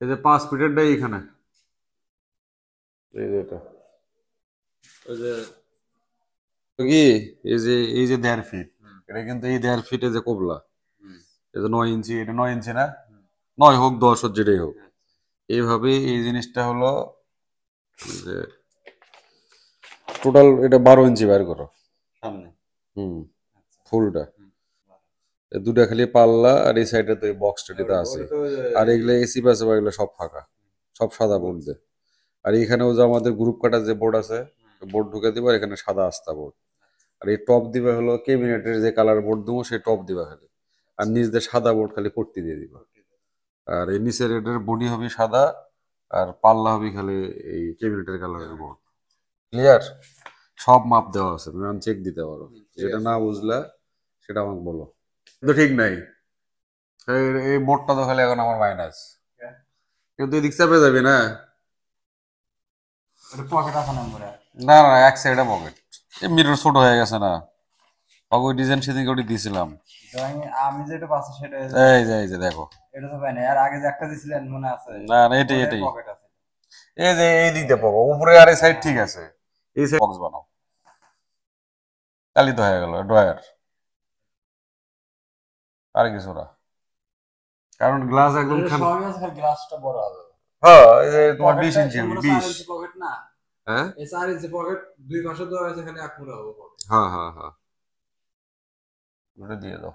এই যে 5 ফিটেরটাই এখানে, এই যে এটা ওই যে কি, এই যে 1.5 ফিট, এটা কিন্তু এই 1.5 ফিট যে কোবলা, এই যে 9 ইঞ্চি, এটা 9 ইঞ্চি না, 9 হোক 10 হোক যেটাই হোক, এইভাবে এই জিনিসটা হলো যে টোটাল এটা 12 ইঞ্চি বের করো সামনে। হুম, ফুলটা এই দুটা খালি পাল্লা, আর এই সাইডে তো এই বক্সটা দিতে আছে, আর এগুলো এসি পাশে বা এগুলো সব ফাঁকা, সব সাদা বোর্ড দিয়ে। আর এখানেও যে আমাদের গ্রুপ কাটার যে বোর্ড আছে, বোর্ড ঢুকে দিবা, এখানে সাদা আস্তা বোর্ড। আর এই টপ দিবা হলো ক্যাবিনেটের যে কালার বোর্ড দেবো সেই টপ দিবা খালি, আর নিচ দিয়ে সাদা বোর্ড খালি পট্টি দিয়ে দিবা। আর এই নিচের এটার বডি হবে সাদা, আর পাল্লা হবে খালি এই ক্যাবিনেটের কালারের বোর্ড। ক্লিয়ার? সব মাপ দেওয়া আছে, তুমি চেক দিতে পারো, যেটা না বুঝলা সেটা আমাকে বলো। কিন্তু ঠিক নাই, এই বোর্ডটা তো খালি এখন আমার মাইনাস, কিন্তু এদিক চাপে যাবে না। পকেট আছে নম্বরে। না না, এক সাইডে পকেট, এই মিরর ছোট হয়ে গেছে না, ওই ডিজাইন সেদিকে ওটি দিয়েছিলাম। আমি যেটা পাচ্ছি সেটা এই যে দেখো, এটা তো পাই না, আর আগে যে একটা দিছিলেন মনে আছে? না না, এটাই ওটাই এটাই, পকেট আছে। এই যে এই দিক দিয়ে পাবো উপরে, আর এই সাইড ঠিক আছে, এই সাইড বক্স বানাও, তাহলে তো হয়ে গেল ড্রয়ার, আর কিছু না, কারণ গ্লাস একদম সবই আছে, খালি গ্লাসটা বড় হবে। হ্যাঁ, এই যে তোমার 20 ইঞ্চি হবে, 20। পকেট না, হ্যাঁ এই 4 ইঞ্চি পকেট, দুই পাশে দেওয়া আছে, খালি এক মুড়া হবে। হ্যাঁ হ্যাঁ হ্যাঁ, ওটা দিয়ে দাও।